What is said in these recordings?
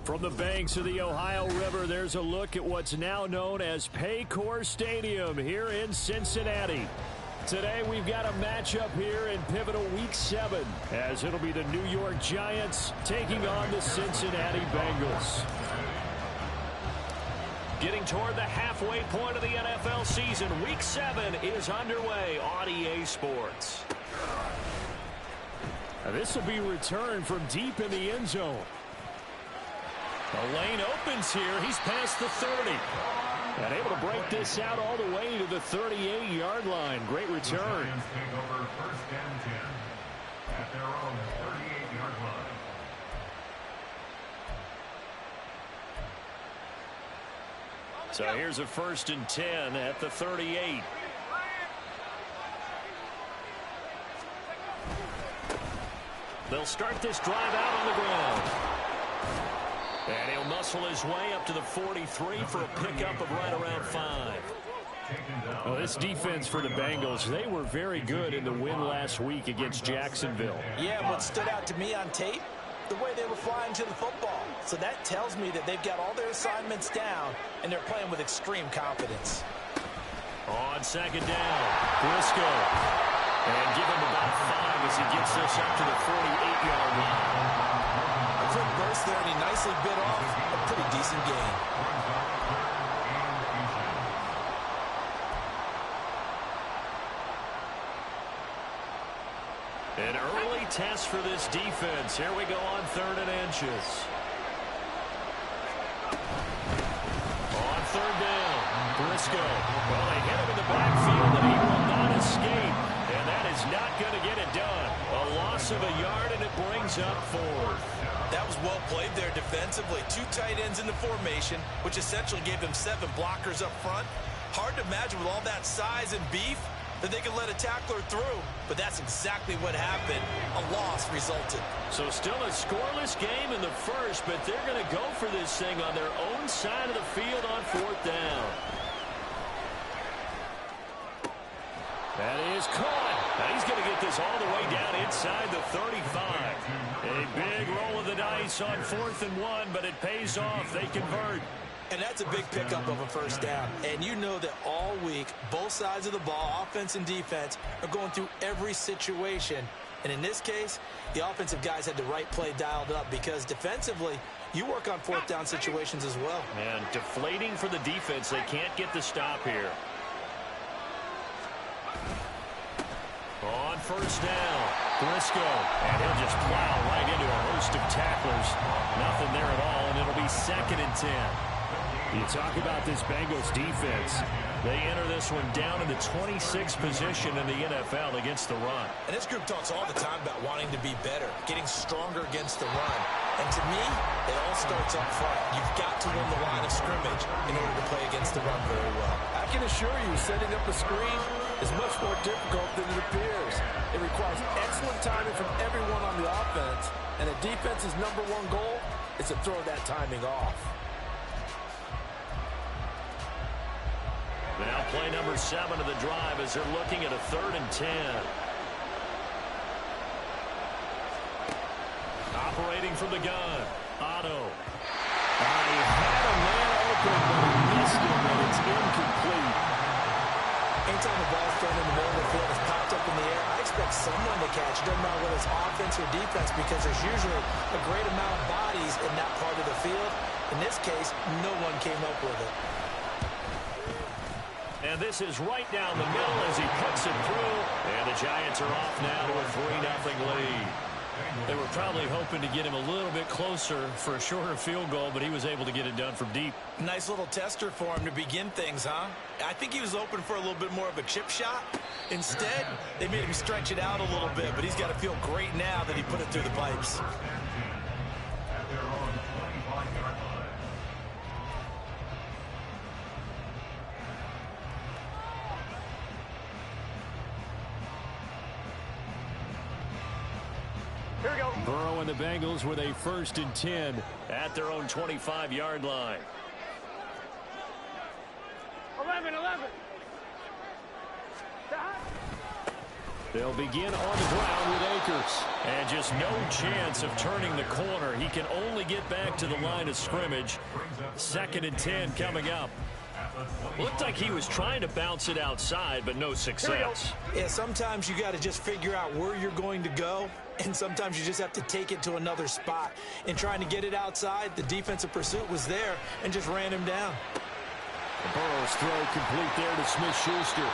From the banks of the Ohio River, there's a look at what's now known as Paycor Stadium here in Cincinnati. Today, we've got a matchup here in pivotal Week 7, as it'll be the New York Giants taking on the Cincinnati Bengals. Getting toward the halfway point of the NFL season, Week 7 is underway on EA Sports. Now, this will be returned from deep in the end zone. The lane opens here. He's past the 30. And able to break this out all the way to the 38-yard line. Great return. So here's a 1st and 10 at the 38. They'll start this drive out on the ground. And he'll muscle his way up to the 43 for a pickup of right around 5. Well, this defense for the Bengals, they were very good in the win last week against Jacksonville. Yeah, what stood out to me on tape, the way they were flying to the football. So that tells me that they've got all their assignments down, and they're playing with extreme confidence. On 2nd down, Briscoe. And give him about 5 as he gets this up to the 48-yard line. A quick burst there, and he nicely bit off a pretty decent gain. An early test for this defense. Here we go on 3rd and inches. On 3rd down, Briscoe. Well, they hit him in the backfield, and he will not escape. And that is not going to get it done. A loss of a yard, and it brings up 4th. That was well played there defensively. 2 tight ends in the formation, which essentially gave them 7 blockers up front. Hard to imagine with all that size and beef that they could let a tackler through, but that's exactly what happened. A loss resulted. So still a scoreless game in the first, but they're going to go for this thing on their own side of the field on 4th down. That is caught. Now he's going to get this all the way down inside the 35. A big roll of the dice on 4th and 1, but it pays off. They convert. And that's a big pickup of a 1st down. And you know that all week, both sides of the ball, offense and defense, are going through every situation. And in this case, the offensive guys had the right play dialed up because defensively, you work on 4th down situations as well. And deflating for the defense. They can't get the stop here. On 1st down, Briscoe. And he'll just plow right into a host of tacklers. Nothing there at all, and it'll be 2nd and 10. You talk about this Bengals defense. They enter this one down in the 26th position in the NFL against the run. And this group talks all the time about wanting to be better, getting stronger against the run. And to me, it all starts up front. You've got to win the line of scrimmage in order to play against the run very well. I can assure you, setting up a screen is much more difficult than it appears. It requires excellent timing from everyone on the offense, and the defense's #1 goal is to throw that timing off. Now play number 7 of the drive as they're looking at a 3rd and 10. Operating from the gun, Otto. He had a man open, but he missed it, and it's incomplete. Anytime the ball's thrown in the middle of the field, it's popped up in the air, I expect someone to catch. It doesn't matter whether it's offense or defense because there's usually a great amount of bodies in that part of the field. In this case, no one came up with it. And this is right down the middle as he puts it through. And the Giants are off now to a 3-0 lead. They were probably hoping to get him a little bit closer for a shorter field goal, but he was able to get it done from deep. Nice little tester for him to begin things, huh? I think he was open for a little bit more of a chip shot. Instead, they made him stretch it out a little bit, but he's got to feel great now that he put it through the pipes. Burrow and the Bengals with a 1st and 10 at their own 25-yard line. 11. They'll begin on the ground with Akers. And just no chance of turning the corner. He can only get back to the line of scrimmage. 2nd and 10 coming up. Looked like he was trying to bounce it outside, but no success. Yeah, sometimes you got to just figure out where you're going to go, and sometimes you just have to take it to another spot. In trying to get it outside, the defensive pursuit was there and just ran him down. Burrow's throw complete there to Smith-Schuster.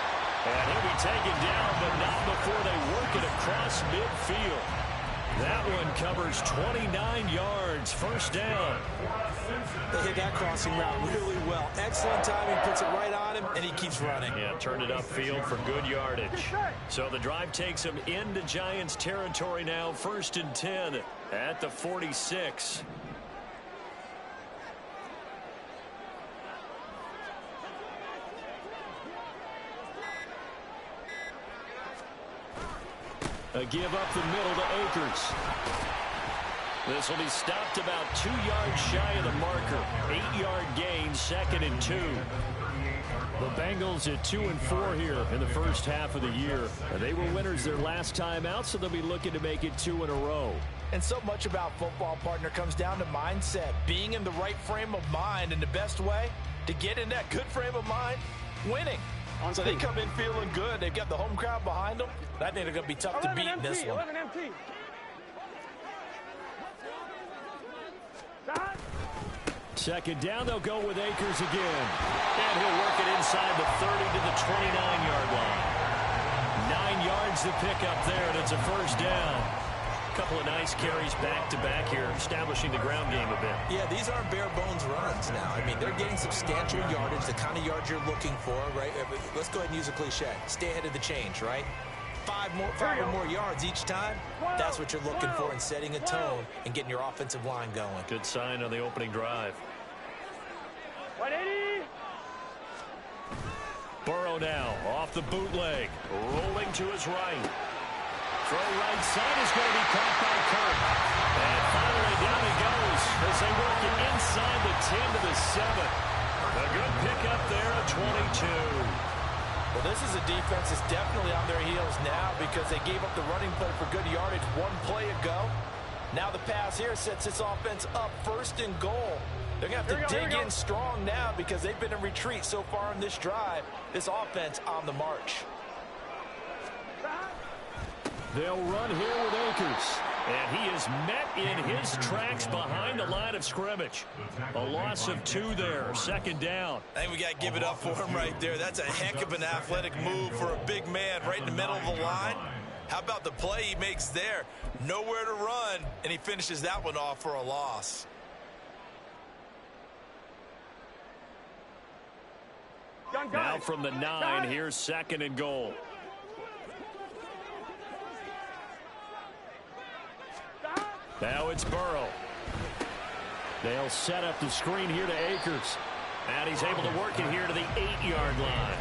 And he'll be taken down, but not before they work it across midfield. That one covers 29 yards, 1st down. They hit that crossing route really well. Excellent timing, puts it right on him, and he keeps running. Yeah, turned it upfield for good yardage. So the drive takes him into Giants territory now, 1st and 10 at the 46. A give up the middle to Akers. This will be stopped about 2 yards shy of the marker. 8-yard gain, 2nd and 2. The Bengals at 2-4 here in the first half of the year. They were winners their last time out, so they'll be looking to make it 2 in a row. And so much about football, partner, comes down to mindset. Being in the right frame of mind, and the best way to get in that good frame of mind, winning. So they come in feeling good. They've got the home crowd behind them. I think they're going to be tough to beat in this one. 11 MT. Second down, they'll go with Akers again. And he'll work it inside the 30 to the 29-yard line. 9 yards to pick up there, and it's a 1st down. A couple of nice carries back-to-back here, establishing the ground game a bit. Yeah, these aren't bare-bones runs now. I mean, they're getting substantial yardage, the kind of yards you're looking for, right? Let's go ahead and use a cliche. Stay ahead of the change, right? 5 or more yards each time. That's what you're looking for in setting a tone and getting your offensive line going. Good sign on the opening drive. 180. Burrow now off the bootleg, rolling to his right. Throw right side is going to be caught by Kirk. And finally down he goes as they work it inside the 10 to the 7. A good pickup there at 22. Well, this is a defense that's definitely on their heels now because they gave up the running play for good yardage 1 play ago. Now the pass here sets this offense up 1st and goal. They're going to have to dig in strong now because they've been in retreat so far in this drive. This offense on the march. They'll run here with Akers. And he is met in his tracks behind the line of scrimmage. A loss of 2 there, 2nd down. I think we got to give it up for him right there. That's a heck of an athletic move for a big man right in the middle of the line. How about the play he makes there? Nowhere to run, and he finishes that one off for a loss. Now from the 9, here's 2nd and goal. Now it's Burrow. They'll set up the screen here to Akers. And he's able to work it here to the 8-yard line.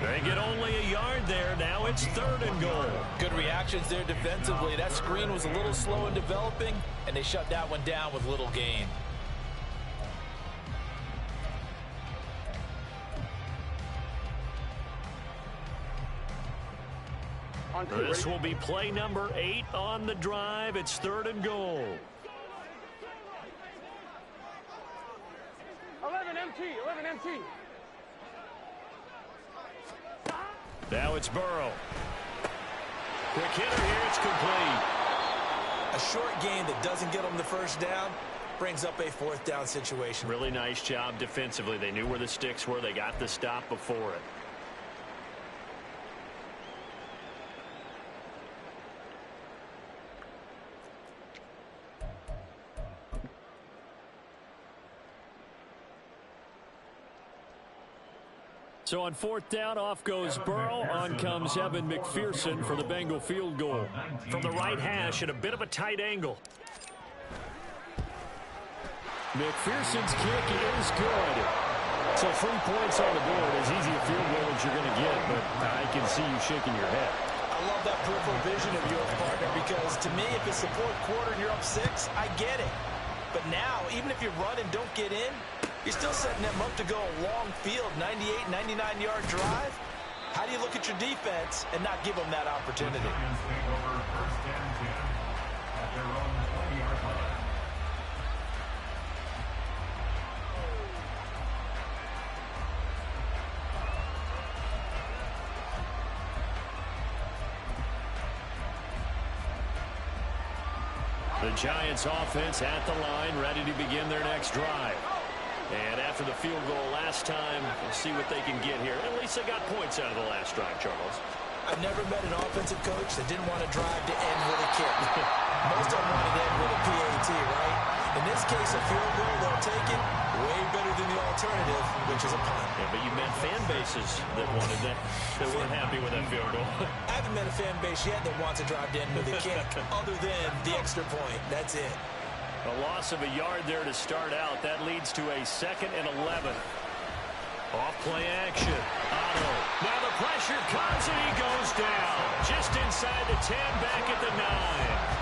They get only a yard there. Now it's 3rd and goal. Good reactions there defensively. That screen was a little slow in developing, and they shut that one down with little gain. This will be play number 8 on the drive. It's 3rd and goal. 11 MT. 11 MT. Now it's Burrow. Quick hitter here. It's complete. A short gain that doesn't get them the 1st down brings up a 4th down situation. Really nice job defensively. They knew where the sticks were. They got the stop before it. So on 4th down, off goes Burrow. On comes Evan McPherson for the Bengal field goal. From the right hash at a bit of a tight angle. McPherson's kick is good. So 3 points on the board, as easy a field goal as you're going to get, but I can see you shaking your head. I love that peripheral vision of yours, partner, because to me, if it's the 4th quarter and you're up 6, I get it. But now, even if you run and don't get in, you're still setting them up to go a long field, 98, 99-yard drive. How do you look at your defense and not give them that opportunity? The Giants offense at the line, ready to begin their next drive. And after the field goal last time, we'll see what they can get here. At least they got points out of the last drive, Charles. I've never met an offensive coach that didn't want to drive to end with a kick. Most of them wanted to end with a PAT, right? In this case, a field goal, they'll take it. Way better than the alternative, which is a punt. Yeah, but you met fan bases that wanted that weren't happy with that field goal. I haven't met a fan base yet that wants to drive to end with a kick, other than the extra point. That's it. A loss of a yard there to start out. That leads to a 2nd and 11. Off play action. Otto. Now the pressure comes and he goes down. Just inside the 10, back at the 9.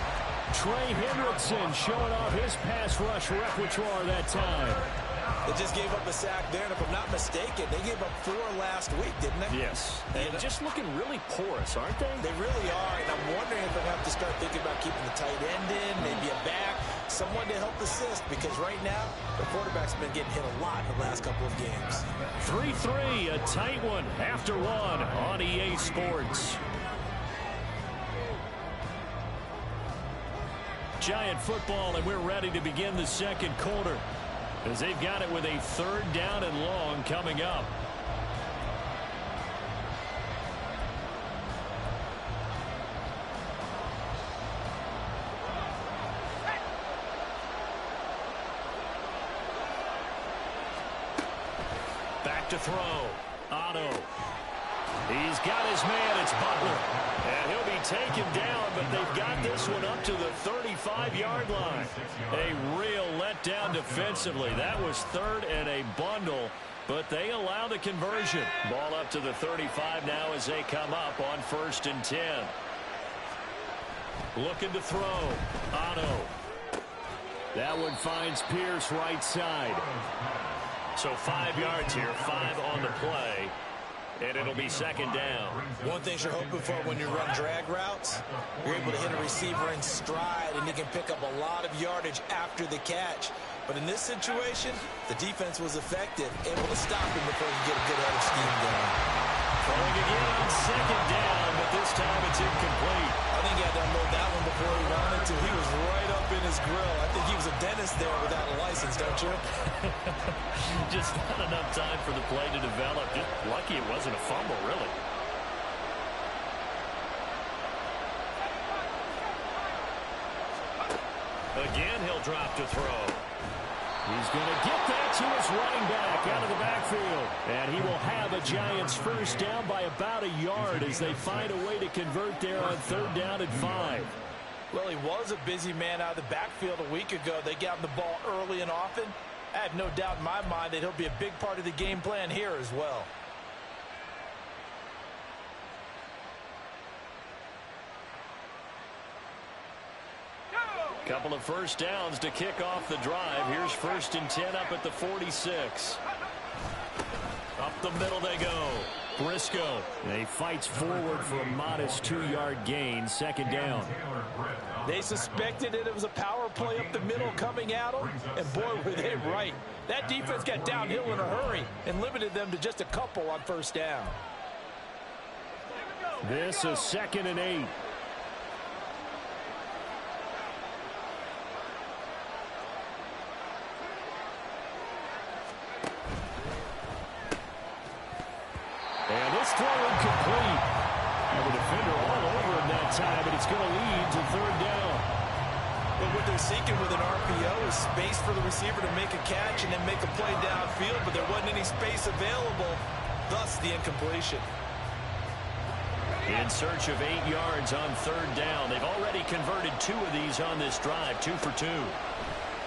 Trey Hendrickson showing off his pass rush repertoire that time. They just gave up a sack there, and if I'm not mistaken, they gave up 4 last week, didn't they? Yes. And just looking really porous, aren't they? They really are, and I'm wondering if they're going to have to start thinking about keeping the tight end in, maybe a back, someone to help assist, because right now, the quarterback's been getting hit a lot in the last couple of games. 3-3, a tight one after one on EA Sports. Giant football, and we're ready to begin the second quarter, as they've got it with a 3rd down and long coming up. Back to throw. Otto. He's got his man. It's Butler. And he'll be taken down, but they've got this one up to the 35-yard line. A real letdown defensively. That was 3rd and a bundle, but they allow the conversion. Ball up to the 35 now as they come up on 1st and 10. Looking to throw. Otto. That one finds Pierce right side. So 5 yards here, 5 on the play. And it'll be 2nd down. One thing you're hoping for when you run drag routes, you're able to hit a receiver in stride, and he can pick up a lot of yardage after the catch. But in this situation, the defense was effective, able to stop him before he could get a good head of steam going. Throwing again on 2nd down, but this time it's incomplete. I think he had to unload that one before he wanted to. He was right up in his grill. I think he was a dentist there without a license, don't you? Just not enough time for the play to develop. Just lucky it wasn't a fumble, really. Again, he'll drop to throw. He's going to get that to his running back out of the backfield. And he will have a Giants 1st down by about a yard as they find a way to convert there on 3rd down and 5. Well, he was a busy man out of the backfield a week ago. They got him the ball early and often. I have no doubt in my mind that he'll be a big part of the game plan here as well. Couple of 1st downs to kick off the drive. Here's 1st and 10 up at the 46. Up the middle they go. Briscoe. He fights forward for a modest 2-yard gain. 2nd down. They suspected it was a power play up the middle coming at them, and boy, were they right. That defense got downhill in a hurry and limited them to just a couple on 1st down. This is 2nd and 8. And this throw incomplete. And the defender all over him that time, but it's going to lead to 3rd down. But what they're seeking with an RPO is space for the receiver to make a catch and then make a play downfield, but there wasn't any space available, thus the incompletion. In search of 8 yards on 3rd down. They've already converted 2 of these on this drive, 2 for 2.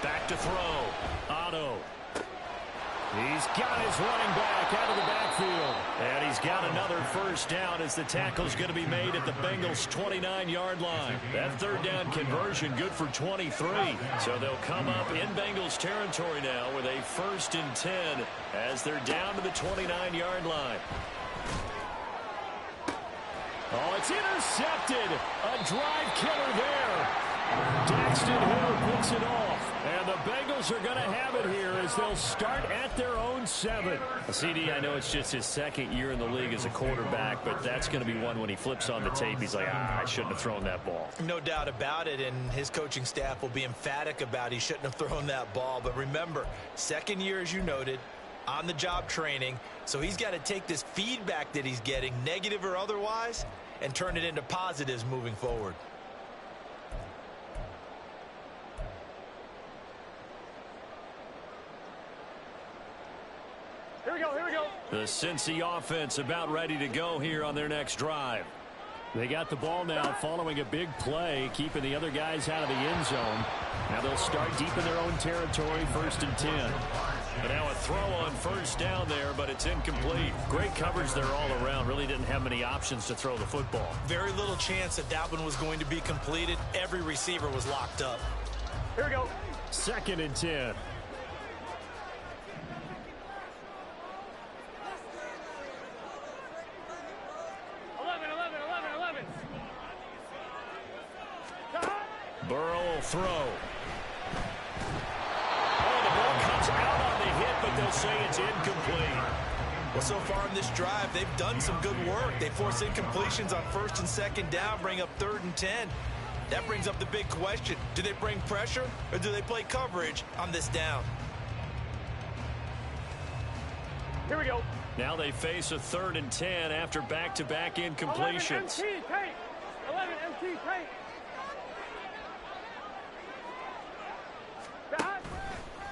Back to throw. Otto. He's got his running back out of the backfield. And he's got another 1st down as the tackle's going to be made at the Bengals' 29-yard line. That 3rd down conversion good for 23. So they'll come up in Bengals territory now with a 1st and 10 as they're down to the 29-yard line. Oh, it's intercepted. A drive killer there. Daxton Hill picks it off. And the Bengals are going to have it here as they'll start at their own 7. CD, I know it's just his second year in the league as a quarterback, but that's going to be one when he flips on the tape. He's like, I shouldn't have thrown that ball. No doubt about it, and his coaching staff will be emphatic about he shouldn't have thrown that ball. But remember, second year, as you noted, on-the-job training, so he's got to take this feedback that he's getting, negative or otherwise, and turn it into positives moving forward. Here we go, here we go. The Cincy offense about ready to go here on their next drive. They got the ball now following a big play, keeping the other guys out of the end zone. Now they'll start deep in their own territory, 1st and 10. And now a throw on first down there, but it's incomplete. Great coverage there all around. Really didn't have many options to throw the football. Very little chance that one was going to be completed. Every receiver was locked up. Here we go. 2nd and 10. Burrow will throw. Oh, the ball comes out on the hit, but they'll say it's incomplete. Well, so far in this drive, they've done some good work. They force incompletions on 1st and 2nd down, bring up 3rd and 10. That brings up the big question. Do they bring pressure or do they play coverage on this down? Here we go. Now they face a 3rd and 10 after back-to-back incompletions. 11 MT, take. 11 MT, take.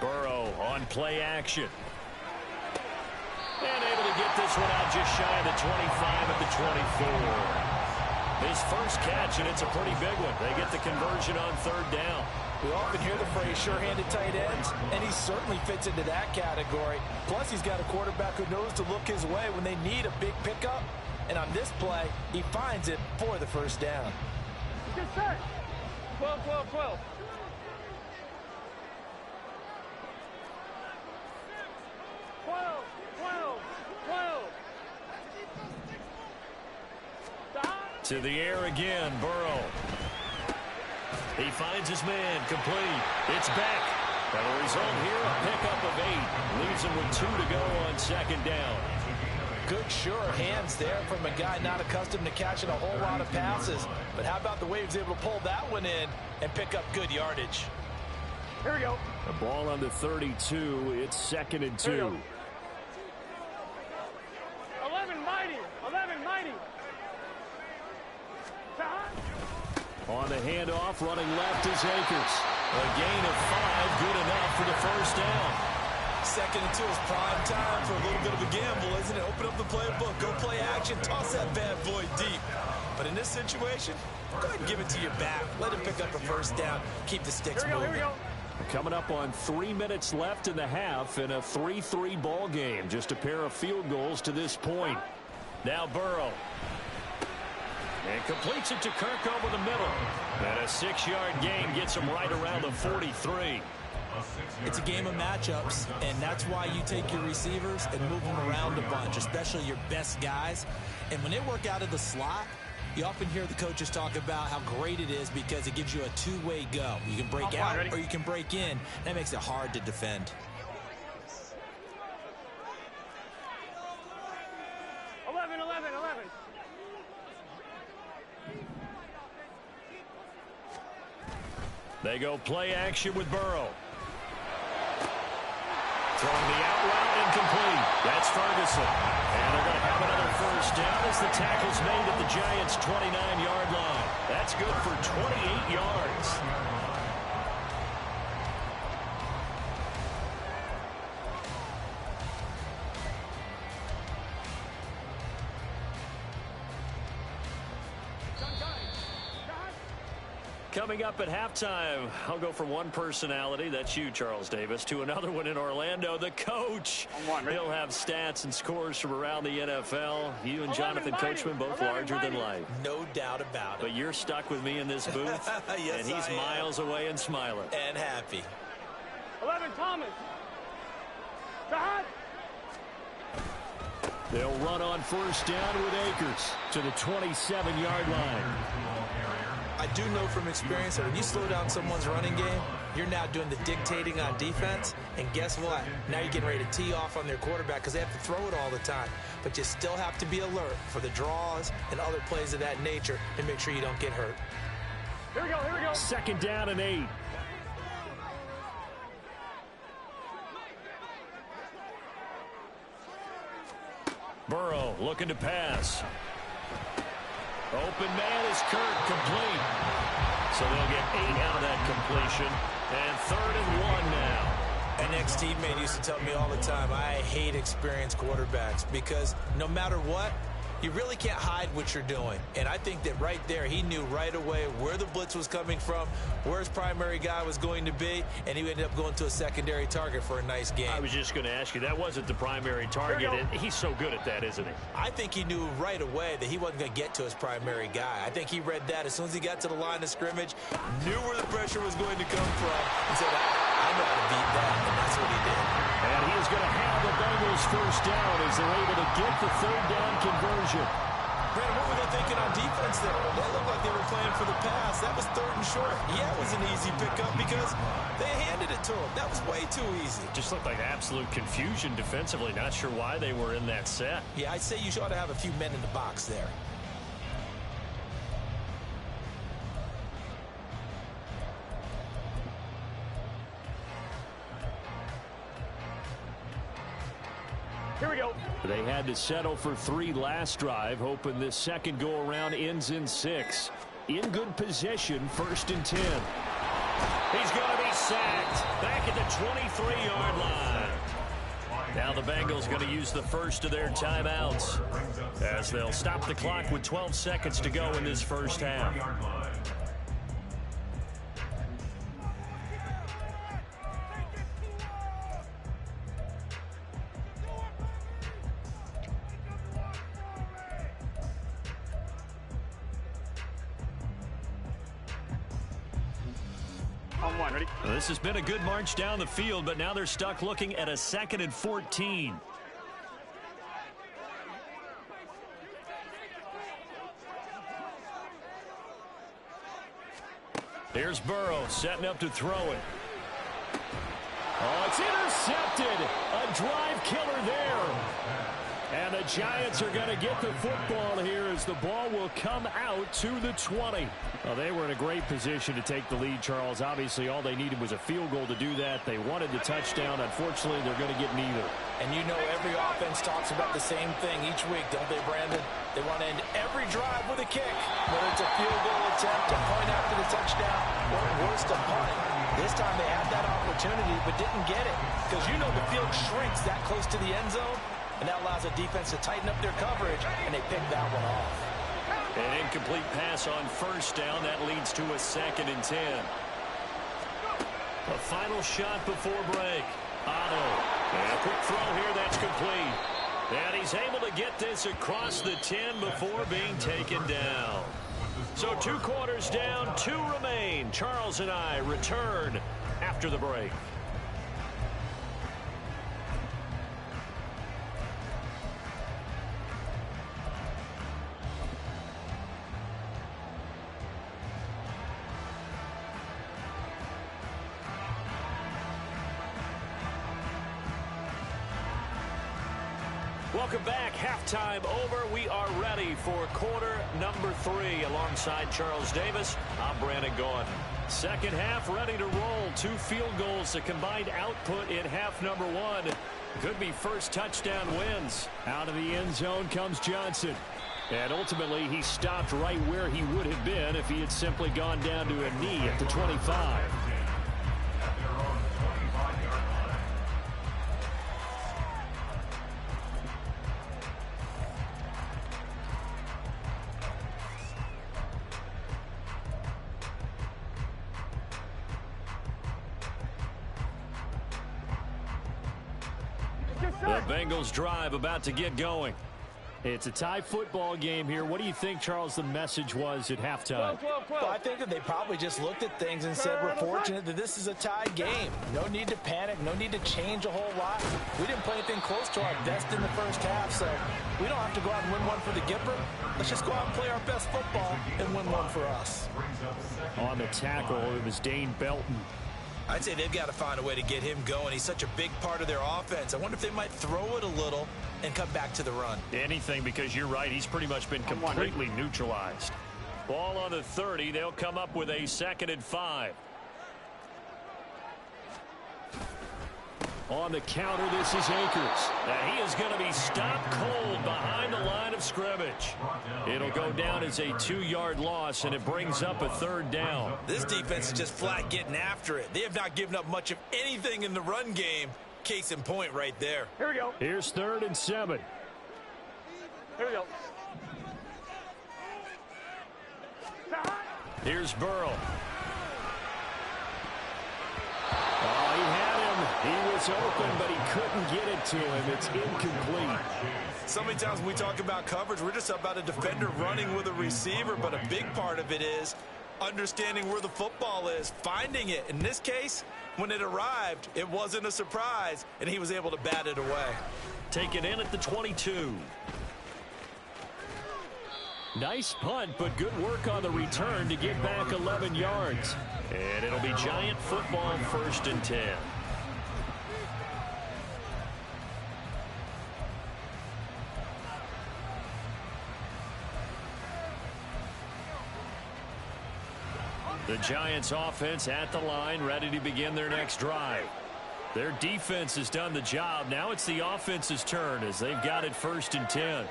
Burrow on play action. And able to get this one out just shy of the 25 at the 24. His first catch, and it's a pretty big one. They get the conversion on 3rd down. We often hear the phrase sure-handed tight ends, and he certainly fits into that category. Plus, he's got a quarterback who knows to look his way when they need a big pickup. And on this play, he finds it for the 1st down. Get set. 12, 12, 12. To the air again, Burrow. He finds his man, complete. It's back. And the result here, a pickup of 8. Leaves him with 2 to go on 2nd down. Good, sure hands there from a guy not accustomed to catching a whole lot of passes. But how about the way he was able to pull that one in and pick up good yardage? Here we go. The ball on the 32. It's 2nd and 2. 11 mighty. 11 mighty. On the handoff, running left is Akers. A gain of 5, good enough for the 1st down. 2nd and 2 is prime time for a little bit of a gamble, isn't it? Open up the playbook, go play action, toss that bad boy deep. But in this situation, go ahead and give it to your back. Let him pick up a 1st down, keep the sticks moving. Here we go. Coming up on 3 minutes left in the half in a 3-3 ball game. Just a pair of field goals to this point. Now Burrow. And completes it to Kirk over the middle. And a 6-yard gain gets him right around the 43. It's a game of matchups, and that's why you take your receivers and move them around a bunch, especially your best guys. And when they work out of the slot, you often hear the coaches talk about how great it is because it gives you a two-way go. You can break out or you can break in. That makes it hard to defend. 11, 11, 11. They go play action with Burrow. Throwing the out route incomplete. That's Ferguson. And they're going to have another 1st down as the tackle's made at the Giants' 29-yard line. That's good for 28 yards. Coming up at halftime, I'll go from one personality, that's you, Charles Davis, to another one in Orlando, the coach. He'll have stats and scores from around the NFL. You and Jonathan Coachman, both larger than life. No doubt about it. But you're stuck with me in this booth, yes, and he's miles away and smiling. And happy. 11, Thomas. Shahad. They'll run on first down with Akers to the 27-yard line. I do know from experience that when you slow down someone's running game, you're now doing the dictating on defense. And guess what? Now you're getting ready to tee off on their quarterback because they have to throw it all the time. But you still have to be alert for the draws and other plays of that nature and make sure you don't get hurt. Here we go, here we go. Second down and 8. Burrow looking to pass. Open man is Kirk, complete. So they'll get 8 out of that completion. And 3rd and 1 now. An ex-teammate used to tell me all the time, I hate experienced quarterbacks because no matter what, you really can't hide what you're doing. And I think that right there, he knew right away where the blitz was coming from, where his primary guy was going to be, and he ended up going to a secondary target for a nice game. I was just going to ask you, that wasn't the primary target, and he's so good at that, isn't he? I think he knew right away that he wasn't going to get to his primary guy. I think he read that as soon as he got to the line of scrimmage, knew where the pressure was going to come from, and said, I know how to beat that, and that's what he did. And he is going to have the Bengals first down as they're able to get the 3rd down conversion. Brandon, what were they thinking on defense there? They looked like they were playing for the pass. That was 3rd and short. Yeah, it was an easy pickup because they handed it to him. That was way too easy. Just looked like absolute confusion defensively. Not sure why they were in that set. Yeah, I'd say you ought to have a few men in the box there. Here we go. They had to settle for 3 last drive, hoping this second go-around ends in 6. In good position, 1st and 10. He's going to be sacked back at the 23-yard line. Now the Bengals going to use the first of their timeouts as they'll stop the clock with 12 seconds to go in this first half. Ready? This has been a good march down the field, but now they're stuck looking at a 2nd and 14. Here's Burrow setting up to throw it. Oh, it's intercepted. A drive killer there. And the Giants are going to get the football here as the ball will come out to the 20. Well, they were in a great position to take the lead, Charles. Obviously, all they needed was a field goal to do that. They wanted the touchdown. Unfortunately, they're going to get neither. And you know every offense talks about the same thing each week, don't they, Brandon? They want to end every drive with a kick, whether it's a field goal attempt, a point after the touchdown, or worse, a punt. This time they had that opportunity but didn't get it because you know the field shrinks that close to the end zone. And that allows the defense to tighten up their coverage, and they pick that one off. An incomplete pass on first down. That leads to a 2nd and 10. A final shot before break. Otto. And a quick throw here. That's complete. And he's able to get this across the 10 before being taken down. So 2 quarters down, 2 remain. Charles and I return after the break. Welcome back. Halftime over. We are ready for quarter number 3. Alongside Charles Davis, I'm Brandon Gaudin. Second half ready to roll. 2 field goals, the combined output in half number 1. Could be first touchdown wins. Out of the end zone comes Johnson. And ultimately, he stopped right where he would have been if he had simply gone down to a knee at the 25. The Bengals drive about to get going. It's a tie football game here. What do you think, Charles, the message was at halftime? Well, I think that they probably just looked at things and said, we're fortunate that this is a tie game. No need to panic. No need to change a whole lot. We didn't play anything close to our best in the first half, so we don't have to go out and win one for the Gipper. Let's just go out and play our best football and win one for us. On the tackle, it was Dane Belton. I'd say they've got to find a way to get him going. He's such a big part of their offense. I wonder if they might throw it a little and come back to the run. Anything, because you're right. He's pretty much been completely neutralized. Ball on the 30. They'll come up with a 2nd and 5. On the counter, this is Akers. Now he is going to be stopped cold behind the line of scrimmage. It'll go down as a 2-yard loss, and it brings up a 3rd down. This defense is just flat getting after it. They have not given up much of anything in the run game. Case in point right there. Here we go. Here's 3rd and 7. Here we go. Here's Burrow. Oh, he had him. He was open, but he couldn't get it to him. It's incomplete. So many times when we talk about coverage, we're just about a defender running with a receiver, but a big part of it is understanding where the football is, finding it. In this case, when it arrived, it wasn't a surprise, and he was able to bat it away. Taken in at the 22. Nice punt, but good work on the return to get back 11 yards. And it'll be Giant football, 1st and 10. The Giants offense at the line, ready to begin their next drive. Their defense has done the job. Now it's the offense's turn as they've got it 1st and 10.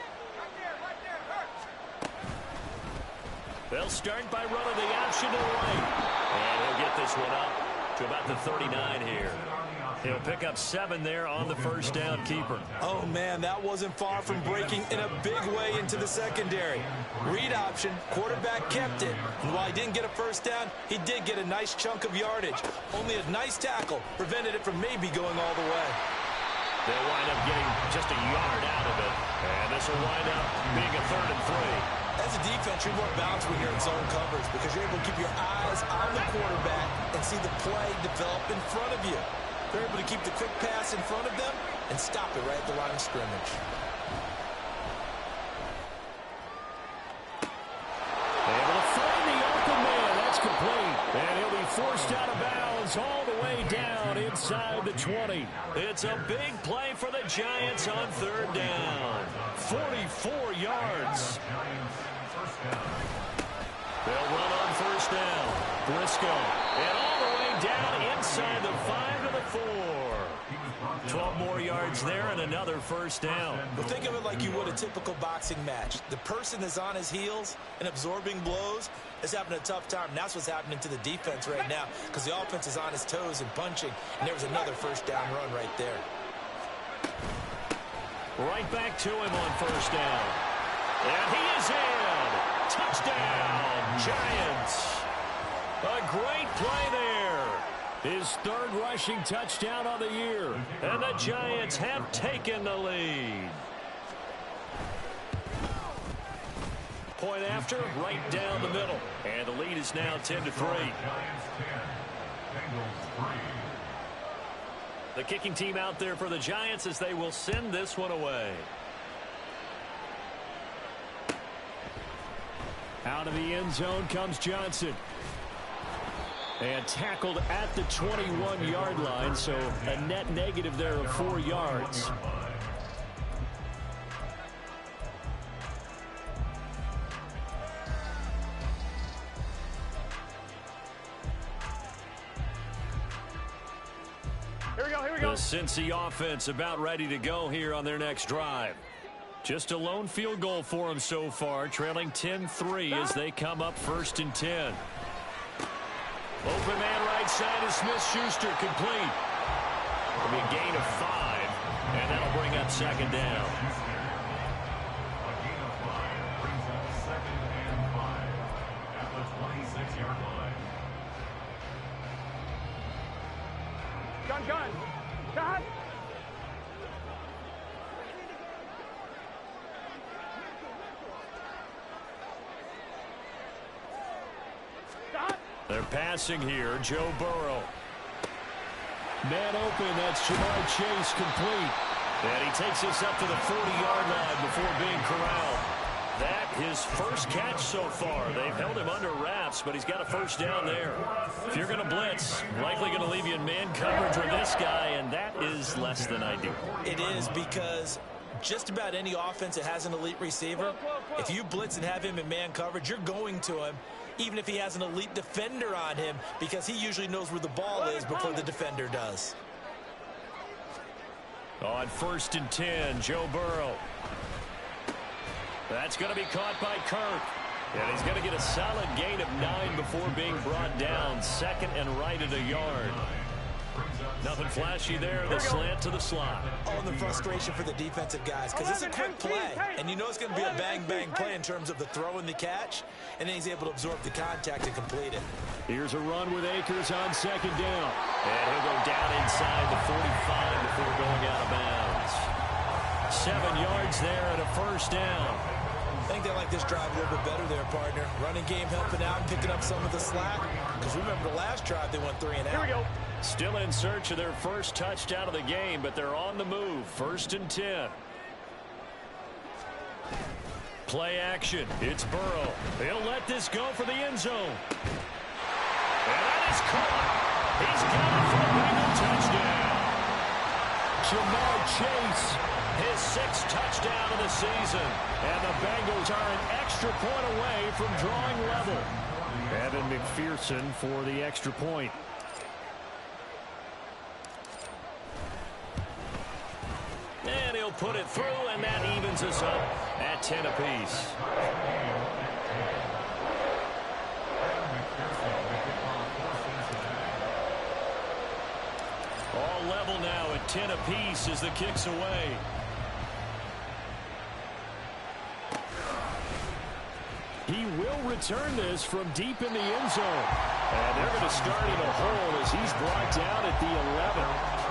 They'll start by running the option to the right. And he'll get this one up to about the 39 here. He'll pick up 7 there on the 1st down keeper. Oh, man, that wasn't far from breaking in a big way into the secondary. Read option, quarterback kept it. And while he didn't get a 1st down, he did get a nice chunk of yardage. Only a nice tackle prevented it from maybe going all the way. They'll wind up getting just a yard out of it. And this will wind up being a 3rd and 3. As a defense, you're more balanced when you're in zone coverage because you're able to keep your eyes on the quarterback and see the play develop in front of you. They're able to keep the quick pass in front of them and stop it right at the line of scrimmage. Able to find the open man. That's complete. And he'll be forced out of bounds all the way down inside the 20. It's a big play for the Giants on 3rd down. 44 yards. They'll run on 1st down. Briscoe. And all the way down inside the 5 to the 4. 12 more yards there and another 1st down. Well, think of it like you would a typical boxing match. The person is on his heels and absorbing blows is having a tough time. And that's what's happening to the defense right now because the offense is on his toes and punching. And there was another 1st down run right there. Right back to him on 1st down. And he is in. Touchdown, Giants. A great play there. His 3rd rushing touchdown on the year. And the Giants have taken the lead. Point after, right down the middle. And the lead is now 10-3. The kicking team out there for the Giants as they will send this one away. Out of the end zone comes Johnson. And tackled at the 21-yard line, so a net negative there of 4 yards. Here we go, here we go. The Cincy offense about ready to go here on their next drive. Just a lone field goal for them so far, trailing 10-3 as they come up 1st and 10. Open man right side is Smith-Schuster, complete. It'll be a gain of 5, and that'll bring up 2nd down. Gun. Gun. Passing here, Joe Burrow. Man open, that's Ja'Marr Chase complete. And he takes us up to the 40-yard line before being corralled. That his first catch so far. They've held him under wraps, but he's got a first down there. If you're going to blitz, likely going to leave you in man coverage with this guy, and that is less than ideal. It is, because just about any offense that has an elite receiver, if you blitz and have him in man coverage, you're going to him, even if he has an elite defender on him, because he usually knows where the ball is before the defender does. On 1st and 10, Joe Burrow. That's going to be caught by Kirk. And he's going to get a solid gain of 9 before being brought down. 2nd and right at a yard. Nothing flashy there. The slant to the slot. Oh, and the frustration for the defensive guys, because it's a quick play. And you know it's going to be a bang-bang play in terms of the throw and the catch. And then he's able to absorb the contact and complete it. Here's a run with Akers on 2nd down. And he'll go down inside the 45 before going out of bounds. 7 yards there and a first down. I think they like this drive a little bit better there, partner. Running game helping out, picking up some of the slack. Because remember the last drive, they went 3 and out. Here we go. Still in search of their first touchdown of the game, but they're on the move. 1st and 10. Play action. It's Burrow. He'll let this go for the end zone. And that is caught. He's got it for a Bengal touchdown. Ja'Marr Chase, his 6th touchdown of the season. And the Bengals are an extra point away from drawing level. Evan McPherson for the extra point. And he'll put it through, and that evens us up at 10 apiece. All level now at 10 apiece as the kick's away. He will return this from deep in the end zone. And they're going to start in a hole as he's brought down at the 11.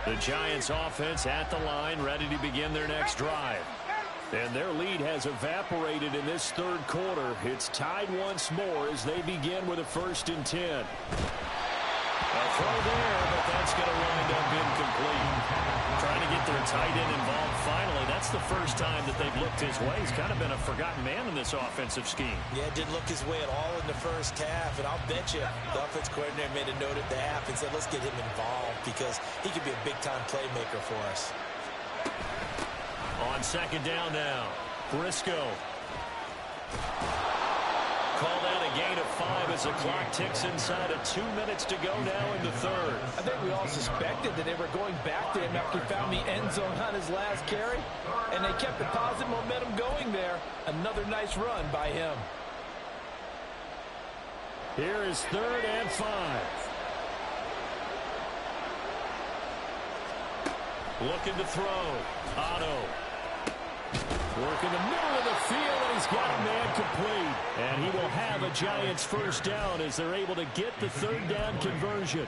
The Giants offense at the line, ready to begin their next drive. And their lead has evaporated in this 3rd quarter. It's tied once more as they begin with a 1st and 10. A throw there, but that's going to wind up incomplete. Trying to get their tight end involved finally. That's the first time that they've looked his way. He's kind of been a forgotten man in this offensive scheme. Yeah, didn't look his way at all in the first half. And I'll bet you the offense coordinator made a note at the half and said, let's get him involved because he could be a big-time playmaker for us. On 2nd down now, Briscoe. Called out a gain of 5 as the clock ticks inside of 2 minutes to go now in the 3rd. I think we all suspected that they were going back to him after he found the end zone on his last carry, and they kept the positive momentum going there. Another nice run by him. Here is 3rd and 5. Looking to throw. Otto. Working the middle of the field, and he's got a man complete. And he will have a Giants first down as they're able to get the 3rd down conversion.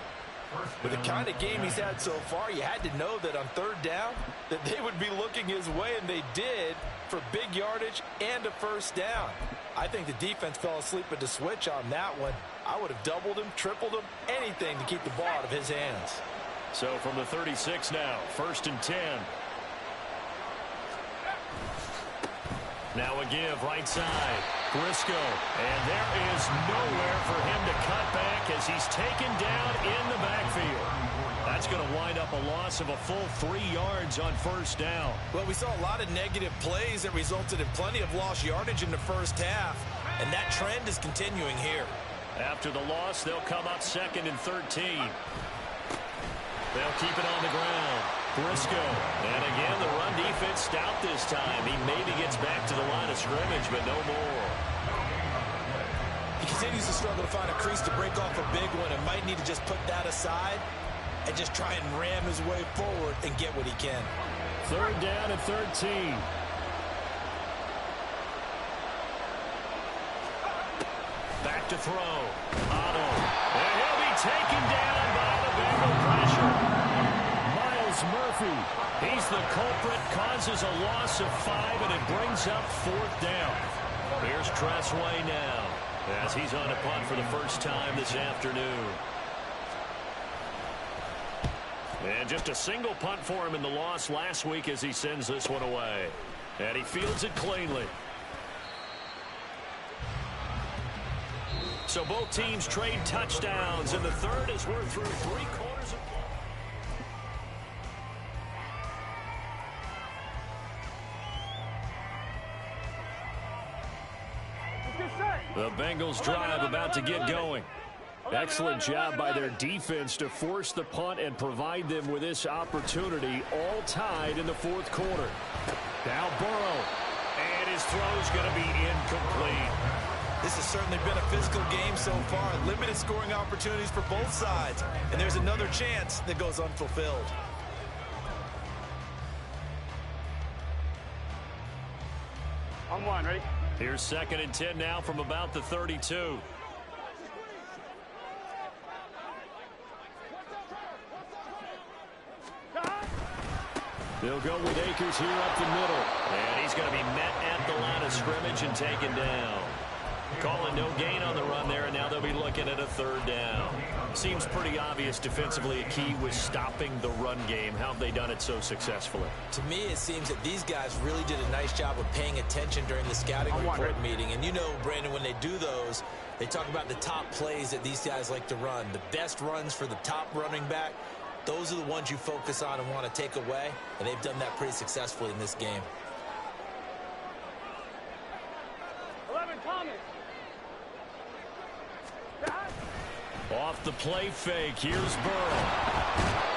With the kind of game he's had so far, you had to know that on 3rd down that they would be looking his way, and they did, for big yardage and a first down. I think the defense fell asleep at the switch on that one. I would have doubled him, tripled him, anything to keep the ball out of his hands. So from the 36 now, 1st and 10. Now a give right side. Briscoe. And there is nowhere for him to cut back as he's taken down in the backfield. That's going to wind up a loss of a full 3 yards on 1st down. Well, we saw a lot of negative plays that resulted in plenty of lost yardage in the first half. And that trend is continuing here. After the loss, they'll come up 2nd and 13. They'll keep it on the ground. Briscoe. And again, the run defense stout this time. He maybe gets back to the line of scrimmage, but no more. He continues to struggle to find a crease to break off a big one and might need to just put that aside and just try and ram his way forward and get what he can. 3rd down and 13. Back to throw. Otto. And he'll be taken down by the Bengal pressure. Myles Murphy. He's the culprit, causes a loss of 5, and it brings up 4th down. Here's Tressway now, as he's on a punt for the first time this afternoon. And just a single punt for him in the loss last week as he sends this one away. And he fields it cleanly. So both teams trade touchdowns in the third as we're through 3 quarters of play. The Bengals drive about to get going. Excellent job by their defense to force the punt and provide them with this opportunity, all tied in the 4th quarter. Now Burrow, and his throw's going to be incomplete. This has certainly been a physical game so far. Limited scoring opportunities for both sides. And there's another chance that goes unfulfilled. On 1, ready? Here's 2nd and 10 now from about the 32. They'll go with Akers here up the middle. And he's going to be met at the line of scrimmage and taken down. Calling no gain on the run there, and now they'll be looking at a 3rd down. Seems pretty obvious defensively a key was stopping the run game. How have they done it so successfully? To me, it seems that these guys really did a nice job of paying attention during the scouting report meeting. And you know, Brandon, when they do those, they talk about the top plays that these guys like to run. The best runs for the top running back, those are the ones you focus on and want to take away. And they've done that pretty successfully in this game. 11, Thomas. Off the play fake, here's Burrow.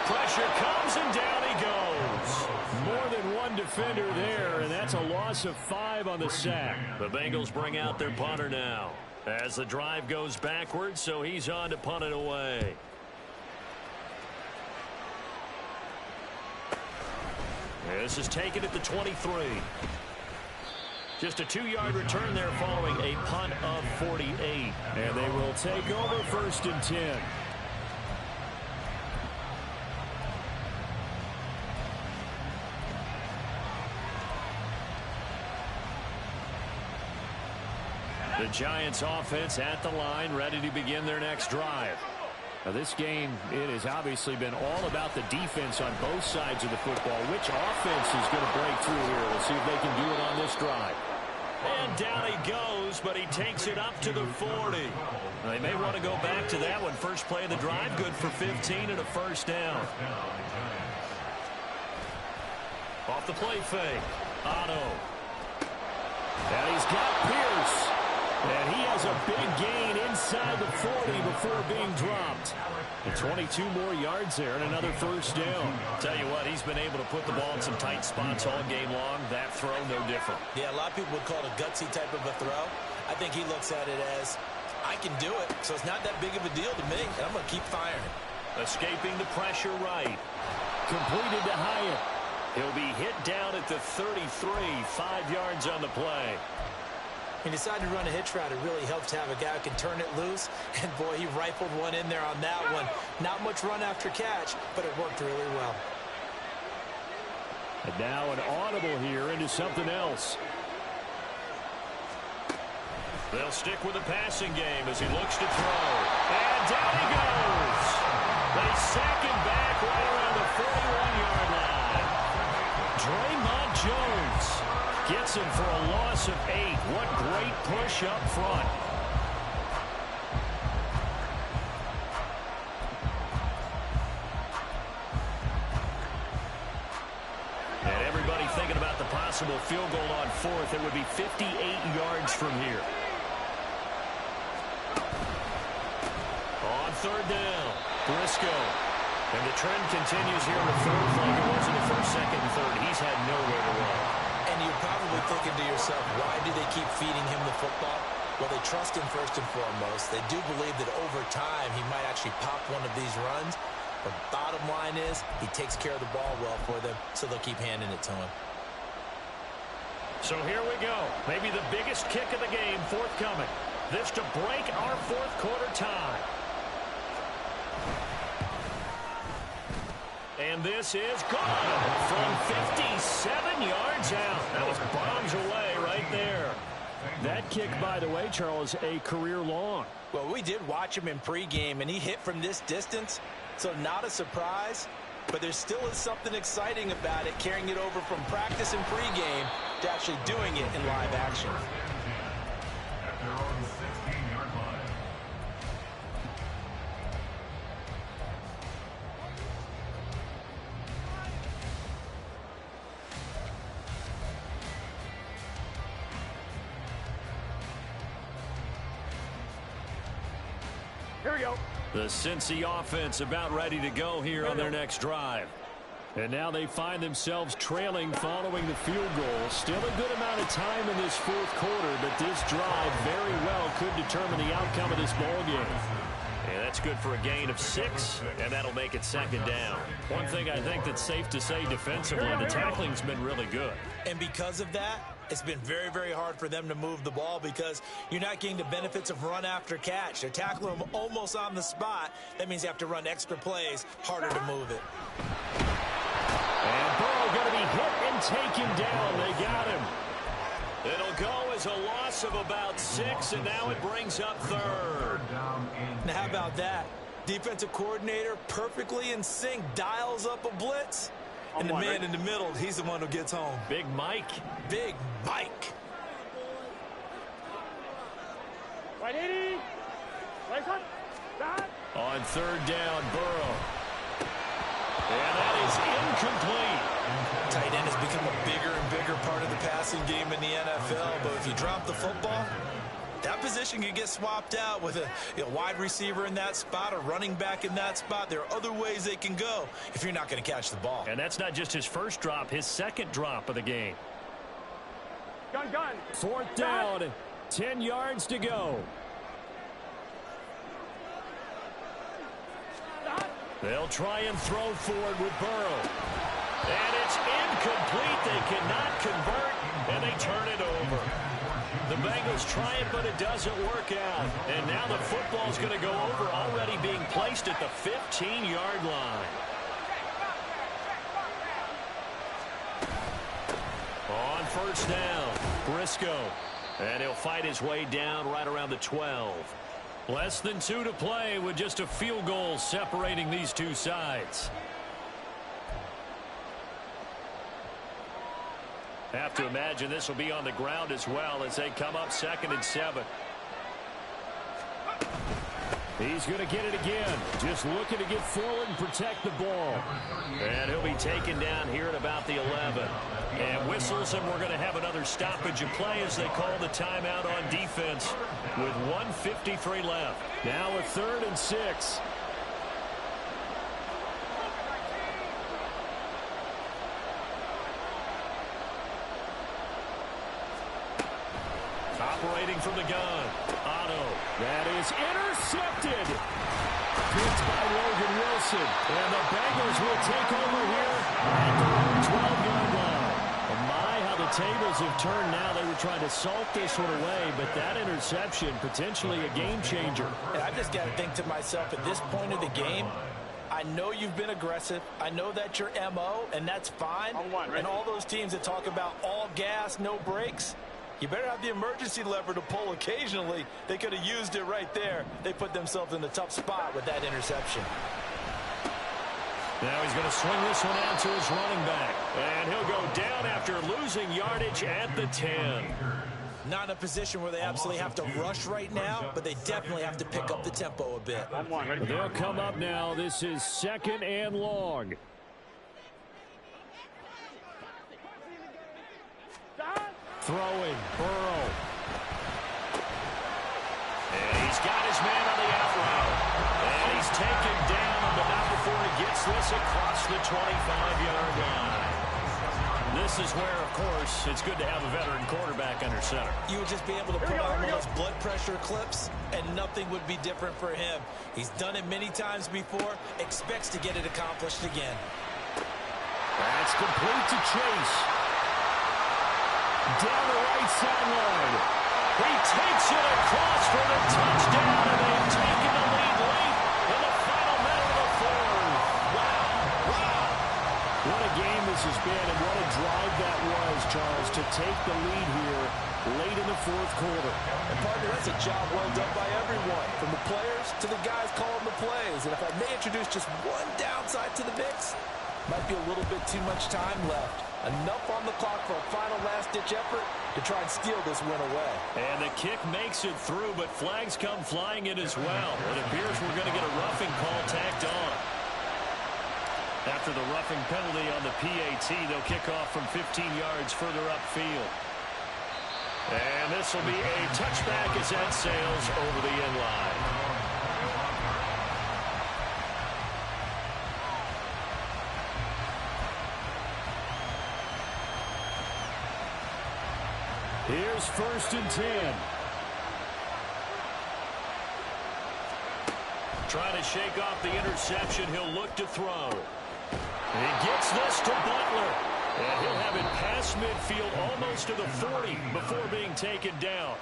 Pressure comes and down he goes. More than one defender there, and that's a loss of 5 on the sack. The Bengals bring out their punter now as the drive goes backwards, so he's on to punt it away. This is taken at the 23. Just a 2-yard return there following a punt of 48. And they will take over 1st and 10. The Giants offense at the line, ready to begin their next drive. Now this game, it has obviously been all about the defense on both sides of the football. Which offense is going to break through here? We'll see if they can do it on this drive. And down he goes, but he takes it up to the 40. They may want to go back to that one. First play of the drive, good for 15 and a 1st down. Off the play fake, Otto. And he's got Pierce. And he has a big gain inside the 40 before being dropped. And 22 more yards there and another 1st down. Tell you what, he's been able to put the ball in some tight spots all game long. That throw, no different. Yeah, a lot of people would call it a gutsy type of a throw. I think he looks at it as, I can do it, so it's not that big of a deal to me, and I'm going to keep firing. Escaping the pressure right. Completed to Hyatt. He'll be hit down at the 33, 5 yards on the play. He decided to run a hitch route. It really helps to have a guy who can turn it loose. And, boy, he rifled one in there on that one. Not much run after catch, but it worked really well. And now an audible here into something else. They'll stick with the passing game as he looks to throw. And down he goes. They sack him back right around the 41-yard line. Draymond Jones gets him for a loss of 8. What great push up front. And everybody thinking about the possible field goal on 4th. It would be 58 yards from here. On 3rd down, Briscoe. And the trend continues here in the 4th like it was in the 1st, 2nd, and 3rd. He's had nowhere to run. And you're probably thinking to yourself, why do they keep feeding him the football? Well, they trust him first and foremost. They do believe that over time he might actually pop one of these runs. But bottom line is he takes care of the ball well for them, so they'll keep handing it to him. So here we go. Maybe the biggest kick of the game forthcoming. This to break our 4th quarter tie. And this is good from 57 yards out. That was bombs away right there. That kick, by the way, Charles, a career long. Well, we did watch him in pregame, and he hit from this distance, so not a surprise. But there still is something exciting about it, carrying it over from practice and pregame to actually doing it in live action. Here we go. The Cincy offense about ready to go here on their next drive. And now they find themselves trailing following the field goal. Still a good amount of time in this fourth quarter, but this drive very well could determine the outcome of this ball game. And that's good for a gain of 6, and that'll make it second down. One thing I think that's safe to say defensively, the tackling's been really good. And because of that, it's been very, very hard for them to move the ball because you're not getting the benefits of run after catch. They're tackling them almost on the spot. That means you have to run extra plays, harder to move it. And Burrow going to be hit and taken down. They got him. It'll go as a loss of about 6, and now it brings up third. Now, how about that? Defensive coordinator perfectly in sync, dials up a blitz. And the man in the middle, he's the one who gets home. Big Mike. Big Mike. Right 80. Right cut. That. On third down, Burrow. And that is incomplete. Tight end has become a bigger and bigger part of the passing game in the NFL. But if you drop the football, that position can get swapped out with a wide receiver in that spot, a running back in that spot. There are other ways they can go if you're not going to catch the ball. And that's not just his first drop, his second drop of the game. Gun. Fourth down, 10 yards to go. They'll try and throw forward with Burrow. And it's incomplete. They cannot convert, and they turn it over. The Bengals try it, but it doesn't work out. And now the football's going to go over, already being placed at the 15-yard line. On first down, Briscoe. And he'll fight his way down right around the 12. Less than 2 to play with just a field goal separating these two sides. Have to imagine this will be on the ground as well as they come up 2nd and 7. He's going to get it again. Just looking to get forward and protect the ball. And he'll be taken down here at about the 11. And whistles, and we're going to have another stoppage of play as they call the timeout on defense with 1:53 left. Now a 3rd and 6. Operating from the gun. Otto. That is intercepted. Picked by Logan Wilson. And the Bengals will take over here at the 12-yard line. And my, how the tables have turned now. They were trying to salt this one away, but that interception, potentially a game changer. And I just got to think to myself, at this point of the game, I know you've been aggressive. I know that's your MO, and that's fine. And all those teams that talk about all gas, no brakes, you better have the emergency lever to pull occasionally. They could have used it right there. They put themselves in a tough spot with that interception. Now he's going to swing this one out to his running back. And he'll go down after losing yardage at the 10. Not in a position where they absolutely have to rush right now, but they definitely have to pick up the tempo a bit. They'll come up now. This is 2nd and long. Throwing, Burrow. And he's got his man on the out route. And he's taken down, but not before he gets this across the 25-yard line. This is where, of course, it's good to have a veteran quarterback under center. You would just be able to put on those blood pressure clips, and nothing would be different for him. He's done it many times before, expects to get it accomplished again. That's complete to Chase. Down the right sideline. He takes it across for the touchdown, and they've taken the lead late in the final minute of the 4th. Wow. What a game this has been, and what a drive that was, Charles, to take the lead here late in the fourth quarter. And, partner, that's a job well done by everyone, from the players to the guys calling the plays. And if I may introduce just one downside to the mix, might be a little bit too much time left. Enough on the clock for a final last-ditch effort to try and steal this win away. And the kick makes it through, but flags come flying in as well. It appears we're going to get a roughing call tacked on. After the roughing penalty on the PAT, they'll kick off from 15 yards further upfield. And this will be a touchback as that sails over the end line. Here's 1st and 10. Trying to shake off the interception. He'll look to throw. He gets this to Butler. And he'll have it past midfield almost to the 40 before being taken down.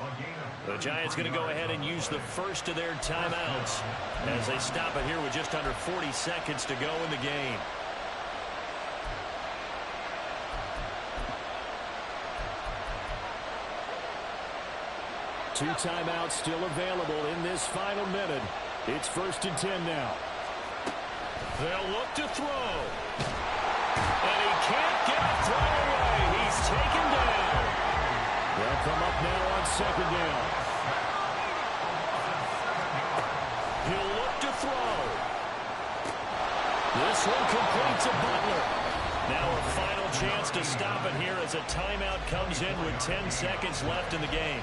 The Giants going to go ahead and use the first of their timeouts as they stop it here with just under 40 seconds to go in the game. Two timeouts still available in this final minute. It's 1st and 10 now. They'll look to throw. And he can't get a throw away. He's taken down. They'll come up now on 2nd down. He'll look to throw. This one complete to Butler. Now a final chance to stop it here as a timeout comes in with 10 seconds left in the game.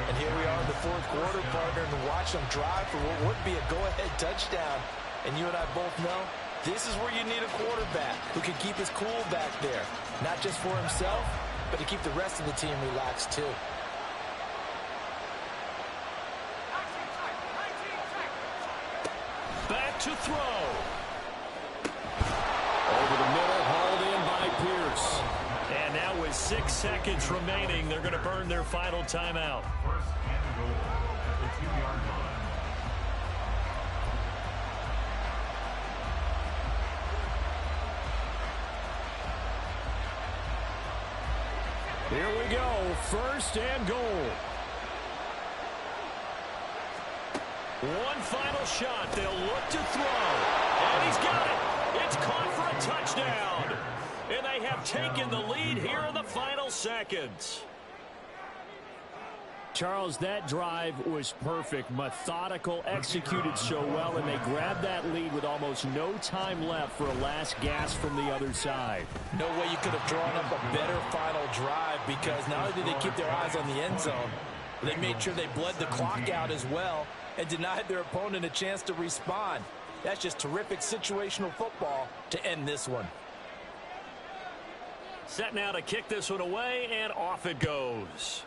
And here we are in the fourth quarter, partner, and watch them drive for what would be a go-ahead touchdown. And you and I both know this is where you need a quarterback who can keep his cool back there. Not just for himself, but to keep the rest of the team relaxed too. Back to throw. Over the middle, hauled in by Pierce. And now with 6 seconds remaining, they're going to burn their final timeout. Here we go, 1st and goal. One final shot. They'll look to throw. And he's got it. It's caught for a touchdown. And they have taken the lead here in the final seconds. Charles, that drive was perfect, methodical, executed so well, and they grabbed that lead with almost no time left for a last gasp from the other side. No way you could have drawn up a better final drive, because not only did they keep their eyes on the end zone, they made sure they bled the clock out as well and denied their opponent a chance to respond. That's just terrific situational football to end this one. Set now to kick this one away, and off it goes.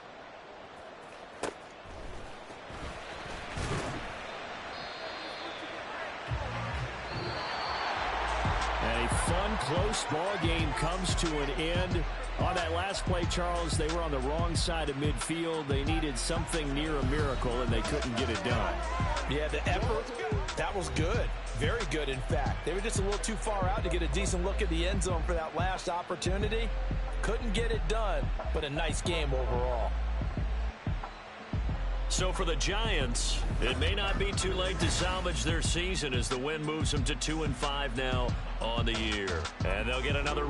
And a fun, close ball game comes to an end. On that last play, Charles, they were on the wrong side of midfield. They needed something near a miracle, and they couldn't get it done. Yeah, the effort, that was good. Very good, in fact. They were just a little too far out to get a decent look at the end zone for that last opportunity. Couldn't get it done, but a nice game overall. So for the Giants, it may not be too late to salvage their season as the win moves them to 2-5 now on the year. And they'll get another